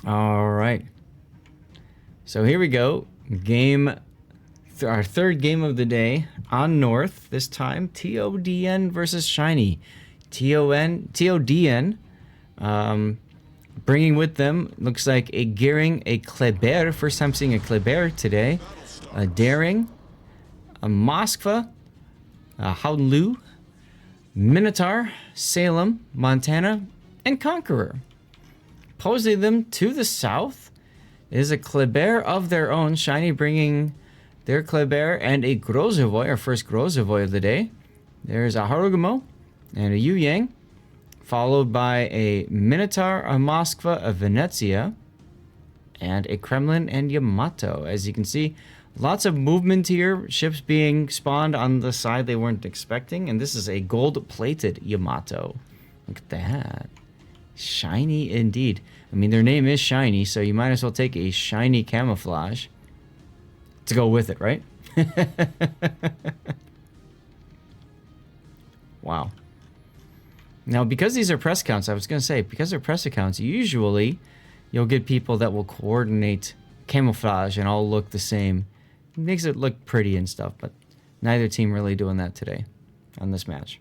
All right. So here we go. Our third game of the day on North. This time, T0DN versus Shiny. T0DN, bringing with them, looks like a Gearing, a Kleber. First time seeing a Kleber today. A Daring, a Moskva, a Haunlu, Minotaur, Salem, Montana, and Conqueror. Opposing them to the south is a Kleber of their own. Shiny bringing their Kleber and a Grozovoy, our first Grozovoy of the day. There's a Harugumo and a Yu Yang, followed by a Minotaur, a Moskva, a Venezia, and a Kremlin and Yamato. As you can see, lots of movement here, ships being spawned on the side they weren't expecting, and this is a gold-plated Yamato. Look at that. Shiny indeed. I mean, their name is Shiny, so you might as well take a shiny camouflage to go with it, right? Wow. Now, because these are press accounts, I was going to say, because they're press accounts, usually you'll get people that will coordinate camouflage and all look the same. It makes it look pretty and stuff, but neither team really doing that today on this match.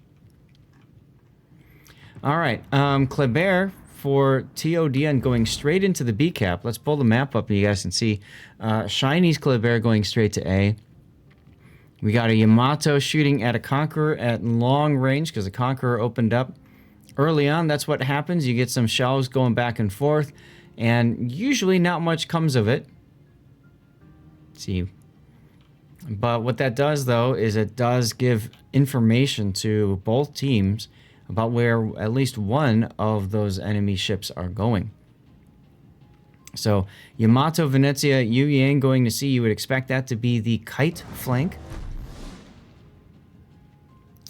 All right, Kleber for T0DN going straight into the B cap. Let's pull the map up and you guys can see Shiny's Kleber going straight to A. We got a Yamato shooting at a Conqueror at long range because the Conqueror opened up early on. That's what happens. You get some shells going back and forth, and usually not much comes of it. See, but what that does, though, is it does give information to both teams about where at least one of those enemy ships are going. So Yamato, Venezia, Yu Yang going to C. You would expect that to be the kite flank.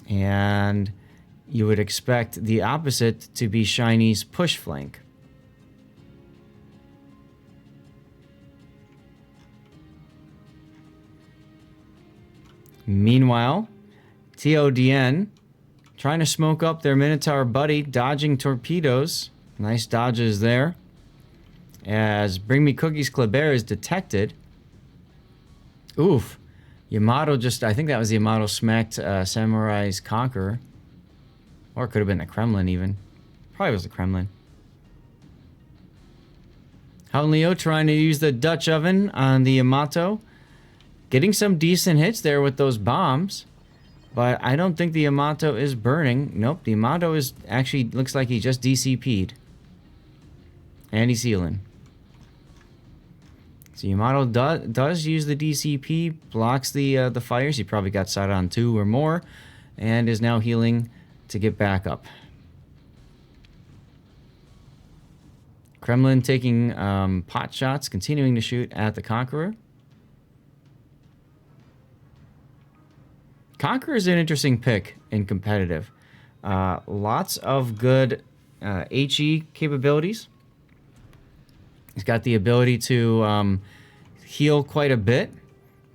And you would expect the opposite to be Shiny's push flank. Meanwhile, T0DN trying to smoke up their Minotaur buddy, dodging torpedoes. Nice dodges there. As Bring Me Cookies Kleber is detected. Oof. Yamato just, I think that was Yamato smacked Samurai's Conqueror. Or it could have been the Kremlin even. Probably was the Kremlin. Hound Leo trying to use the Dutch oven on the Yamato. Getting some decent hits there with those bombs. But I don't think the Yamato is burning. Nope, the Yamato is actually, looks like he just DCP'd. And he's healing. So Yamato does use the DCP, blocks the fires. He probably got sighted on 2 or more, and is now healing to get back up. Kremlin taking pot shots, continuing to shoot at the Conqueror. Conqueror is an interesting pick in competitive. Lots of good HE capabilities. He's got the ability to heal quite a bit,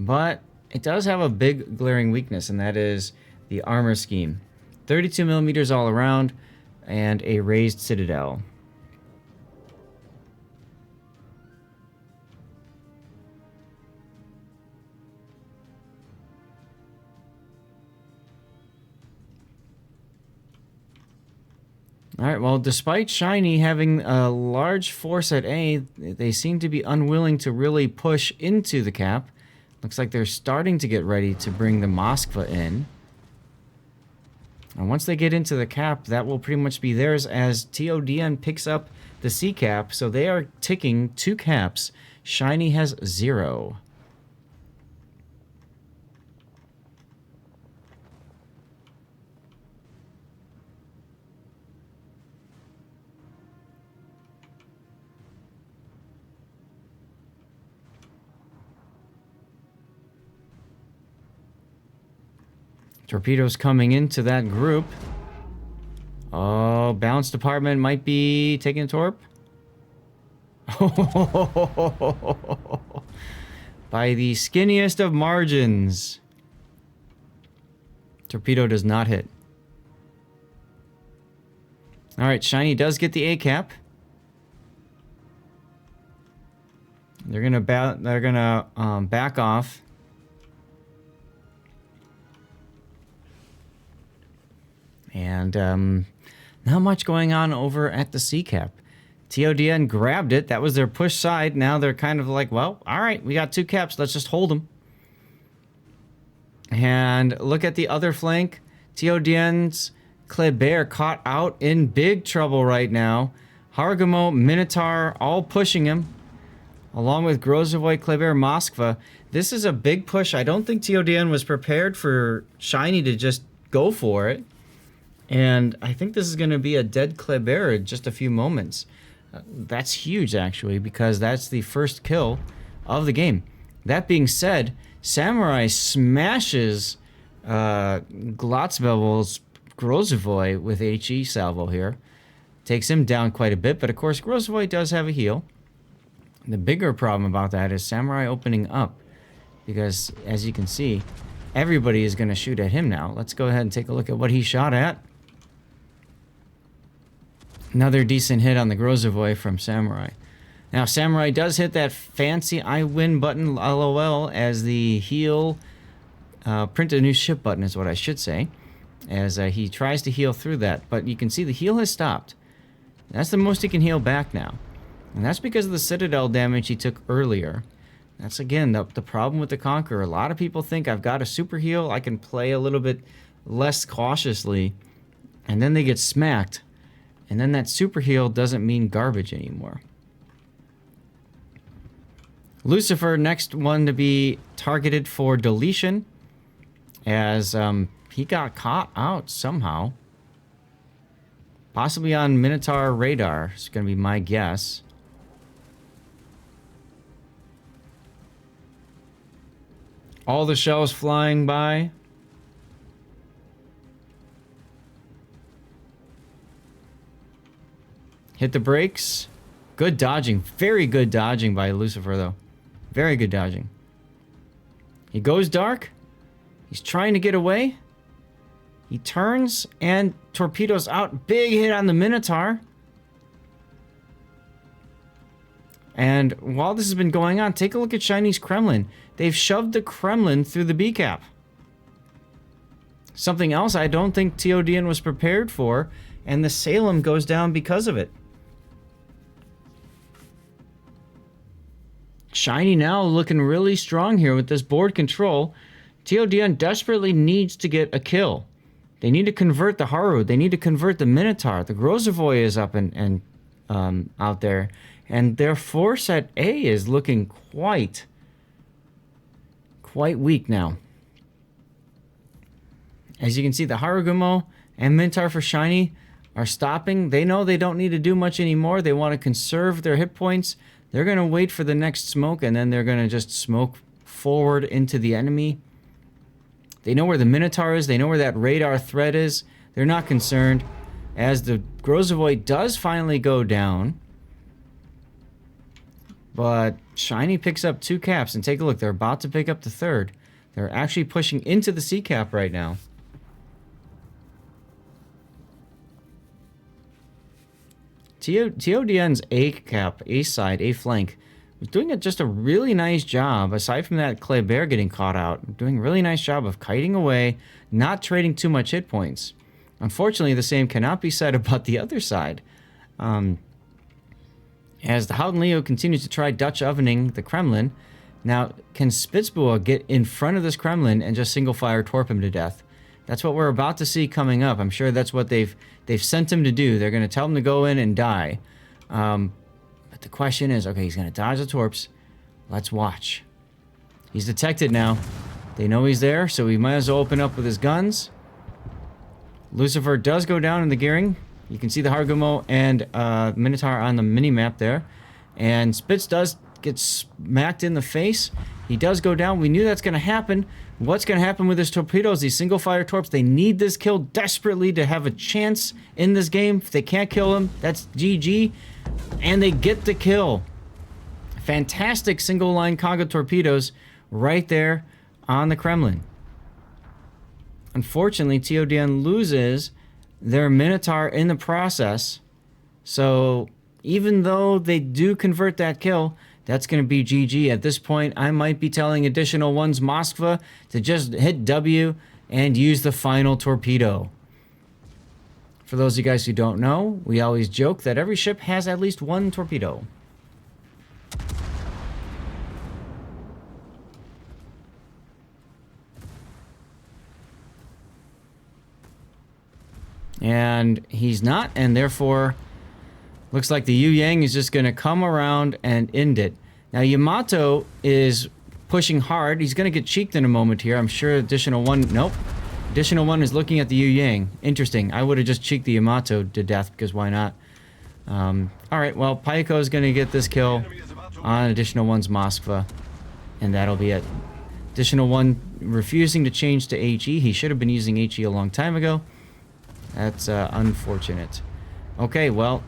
but it does have a big glaring weakness, and that is the armor scheme. 32 millimeters all around, and a raised citadel. All right, well, despite Shiny having a large force at A, they seem to be unwilling to really push into the cap. Looks like they're starting to get ready to bring the Moskva in. And once they get into the cap, that will pretty much be theirs as T0DN picks up the C cap. So they are ticking 2 caps. Shiny has 0. Torpedoes coming into that group. Oh, balance department might be taking a torp. By the skinniest of margins. Torpedo does not hit. Alright, Shiny does get the A cap. They're gonna back off. And not much going on over at the C cap. T0DN grabbed it. That was their push side. Now they're kind of like, well, all right, we got 2 caps. Let's just hold them. And look at the other flank. T0DN's Kleber caught out in big trouble right now. Hargumo, Minotaur, all pushing him. Along with Grozovoy, Kleber, Moskva. This is a big push. I don't think T0DN was prepared for Shiny to just go for it. And I think this is going to be a dead Kleber in just a few moments. That's huge, actually, because that's the first kill of the game. That being said, Samurai smashes Glotzbel's Grozovoy with HE salvo here. Takes him down quite a bit, but of course Grozovoy does have a heal. The bigger problem about that is Samurai opening up, because as you can see, everybody is going to shoot at him now. Let's go ahead and take a look at what he shot at. Another decent hit on the Grozovoy from Samurai. Now, Samurai does hit that fancy I win button, LOL, as the heal, print a new ship button is what I should say, as he tries to heal through that. But you can see the heal has stopped. That's the most he can heal back now. And that's because of the Citadel damage he took earlier. That's, again, the problem with the Conqueror. A lot of people think I've got a super heal, I can play a little bit less cautiously, and then they get smacked. And then that super heal doesn't mean garbage anymore. Lucifer, next one to be targeted for deletion, as he got caught out somehow. Possibly on Minotaur radar, is going to be my guess. All the shells flying by. Hit the brakes. Good dodging. Very good dodging by Lucifer, though. Very good dodging. He goes dark. He's trying to get away. He turns and torpedoes out. Big hit on the Minotaur. And while this has been going on, take a look at Shiny's Kremlin. They've shoved the Kremlin through the B cap. Something else I don't think T0DN was prepared for, and the Salem goes down because of it. Shiny now looking really strong here with this board control. T0DN desperately needs to get a kill. They need to convert the Haru. They need to convert the Minotaur. The Grozovoy is up and out there. And their force at A is looking quite weak now. As you can see, the Harugumo and Minotaur for Shiny are stopping. They know they don't need to do much anymore. They want to conserve their hit points. They're going to wait for the next smoke, and then they're going to just smoke forward into the enemy. They know where the Minotaur is. They know where that radar threat is. They're not concerned. As the Grozovoy does finally go down. But Shiny picks up 2 caps, and take a look. They're about to pick up the 3rd. They're actually pushing into the C cap right now. T0DN's A cap, A side, A flank, was doing just a really nice job, aside from that Kleber getting caught out, doing a really nice job of kiting away, not trading too much hit points. Unfortunately, the same cannot be said about the other side. As the Howden Leo continues to try Dutch ovening the Kremlin, now can Spitzbua get in front of this Kremlin and just single fire torp him to death? That's what we're about to see coming up. I'm sure that's what they've sent him to do. They're going to tell him to go in and die. But the question is, okay, he's going to dodge the torps. Let's watch. He's detected now. They know he's there, so we might as well open up with his guns. Lucifer does go down in the gearing. You can see the Hargumo and Minotaur on the mini-map there. And Spitz does get smacked in the face. He does go down. We knew that's going to happen. What's going to happen with his torpedoes? These single-fire torps, they need this kill desperately to have a chance in this game. If they can't kill him, that's GG. And they get the kill. Fantastic single-line Kaga torpedoes right there on the Kremlin. Unfortunately, T0DN loses their Minotaur in the process. So even though they do convert that kill, that's going to be GG. At this point, I might be telling Additional One's Moskva to just hit W and use the final torpedo. For those of you guys who don't know, we always joke that every ship has at least one torpedo. And he's not, and therefore looks like the Yu Yang is just going to come around and end it. Now Yamato is pushing hard. He's going to get cheeked in a moment here. I'm sure Additional One... Nope. Additional One is looking at the Yu Yang. Interesting. I would have just cheeked the Yamato to death, because why not? Alright, well, Paiko is going to get this kill on Additional One's Moskva. And that'll be it. Additional One refusing to change to HE. He should have been using HE a long time ago. That's unfortunate. Okay, well,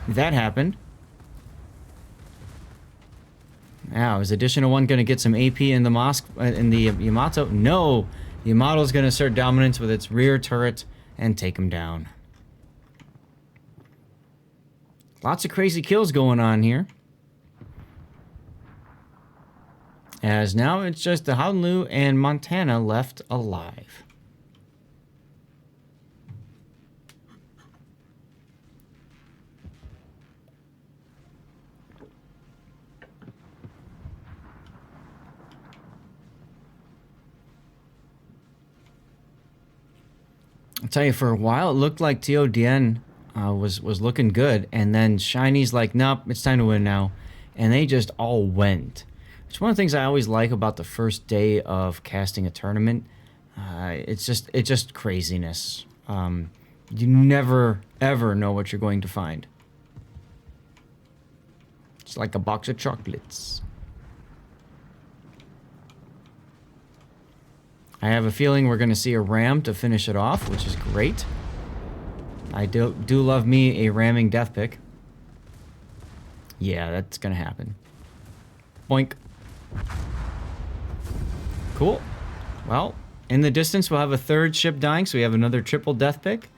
that happened. Now, is Additional One going to get some AP in the Yamato? No! The Yamato is going to assert dominance with its rear turret and take him down. Lots of crazy kills going on here. As now it's just the Honolulu and Montana left alive. I'll tell you, for a while, it looked like T0DN was looking good. And then Shiny's like, nope, it's time to win now. And they just all went. It's one of the things I always like about the first day of casting a tournament. It's just craziness. You never, ever know what you're going to find. It's like a box of chocolates. I have a feeling we're going to see a ram to finish it off, which is great. I do love me a ramming death pick. Yeah, that's going to happen. Boink. Cool. Well, in the distance, we'll have a third ship dying, so we have another triple death pick.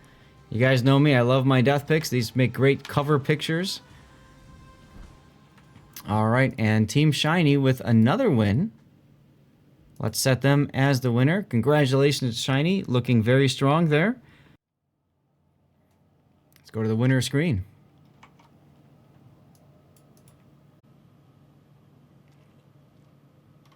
You guys know me. I love my death picks. These make great cover pictures. All right, and Team Shiny with another win. Let's set them as the winner. Congratulations, Shiny. Looking very strong there. Let's go to the winner screen.